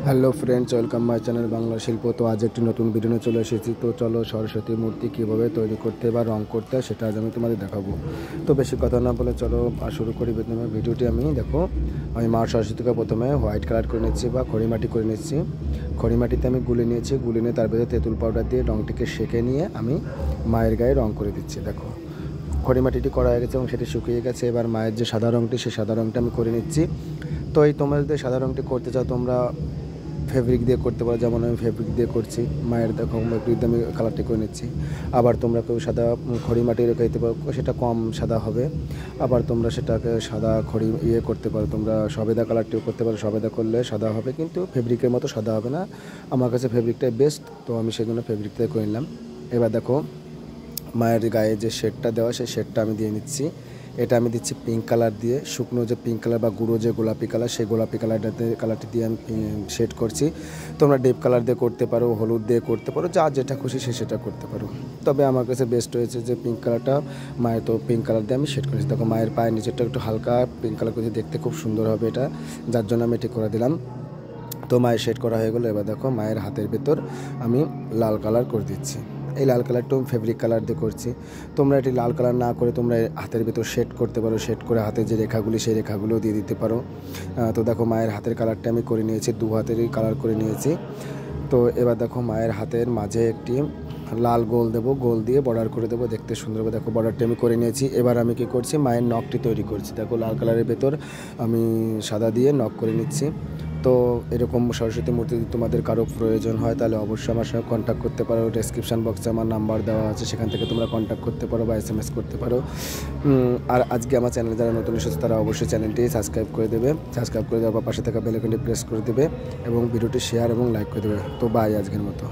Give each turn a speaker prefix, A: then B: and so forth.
A: Hello friends, welcome my channel Bangla শিল্প। তো আজ একটি নতুন ভিডিও নিয়ে চলে এসেছি। তো চলো সরস্বতী মূর্তি কীভাবে তৈরি করতে বা রং করতে হয় সেটা আজ আমি তোমাদের দেখাবো। তো বেশি কথা না বলে চলো শুরু করি প্রথমে ভিডিওটি। আমি মা সরস্বতীকে প্রথমে হোয়াইট কালার করে নিচ্ছি বা খড়িমাটি করে নিচ্ছি। খড়িমাটিতে আমি গুলে নিয়েছি, গুলে নিয়ে তার ভেতরে তেঁতুল পাউডার দিয়ে রংটিকে সেঁকে নিয়ে আমি মায়ের গায়ে রং করে দিচ্ছি। দেখো খড়িমাটিটি করা হয়ে গেছে এবং সেটি শুকিয়ে গেছে। এবার মায়ের যে সাদা রংটি, সেই সাদা রংটা আমি করে নিচ্ছি। তো এই তোমরা যদি সাদা রংটি করতে চাও তোমরা ফেব্রিক দিয়ে করতে পারো, যেমন আমি ফেব্রিক দিয়ে করছি। মায়ের দেখো ফেব্রিক দিয়ে আমি কালারটি করে নিচ্ছি। আবার তোমরা কেউ সাদা খড়ি মাটি রেখে দিতে পারো, সেটা কম সাদা হবে। আবার তোমরা সেটাকে সাদা খড়ি করতে পারো, তোমরা সবেদা কালারটিও করতে পারো। সবেদা করলে সাদা হবে, কিন্তু ফেব্রিকের মতো সাদা হবে না। আমার কাছে ফেব্রিকটাই বেস্ট, তো আমি সেজন্য ফেব্রিকটাই করে নিলাম। এবার দেখো মায়ের গায়ে যে শেডটা দেওয়া, সেই শেডটা আমি দিয়ে নিচ্ছি। এটা আমি দিচ্ছি পিঙ্ক কালার দিয়ে, শুকনো যে পিঙ্ক কালার বা গুঁড়ো যে গোলাপি কালার, সেই গোলাপি কালারটি দিয়ে আমি শেড করছি। তোমরা ডিপ কালার দিয়ে করতে পারো, হলুদ দিয়ে করতে পারো, যা যেটা খুশি সেটা করতে পারো। তবে আমার কাছে বেস্ট হয়েছে যে পিঙ্ক কালারটা। মায়ের তো পিঙ্ক কালার দিয়ে আমি শেড করেছি। দেখো মায়ের পায়ের নিচেরটা একটু হালকা পিঙ্ক কালার করে দেখতে খুব সুন্দর হবে এটা, যার জন্য আমি এটি করে দিলাম। তো মায়ের শেড করা হয়ে গেলো। এবার দেখো মায়ের হাতের ভেতর আমি লাল কালার করে দিচ্ছি। এই লাল কালারটাও ফেব্রিক কালার দিয়ে করছি। তোমরা এটি লাল কালার না করে তোমরা হাতের ভেতর শেড করতে পারো। শেড করে হাতের যে রেখাগুলি, সেই রেখাগুলোও দিয়ে দিতে পারো। তো দেখো মায়ের হাতের কালারটা আমি করে নিয়েছি, দু হাতেরই কালার করে নিয়েছি। তো এবার দেখো মায়ের হাতের মাঝে একটি লাল গোল দেবো, গোল দিয়ে বর্ডার করে দেবো, দেখতে সুন্দর হবে। দেখো বর্ডারটি আমি করে নিয়েছি। এবার আমি কী করছি, মায়ের নখটি তৈরি করছি। দেখো লাল কালারের ভেতর আমি সাদা দিয়ে নখ করে নিচ্ছি। তো এরকম সরস্বতী মূর্তি যদি তোমাদের কারো প্রয়োজন হয় তাহলে অবশ্যই আমার সঙ্গে কন্ট্যাক্ট করতে পারো। ডেসক্রিপশান বক্সে আমার নাম্বার দেওয়া আছে, সেখান থেকে তোমরা কন্ট্যাক্ট করতে পারো বা SMS করতে পারো। আর আজকে আমার চ্যানেলে যারা নতুন এসেছে তারা অবশ্যই চ্যানেলটি সাবস্ক্রাইব করে দেবে। সাবস্ক্রাইব করে দেওয়ার পর পাশে থাকা বেল আইকনটি প্রেস করে দেবে এবং ভিডিওটি শেয়ার এবং লাইক করে দেবে। তো বাই আজকের মতো।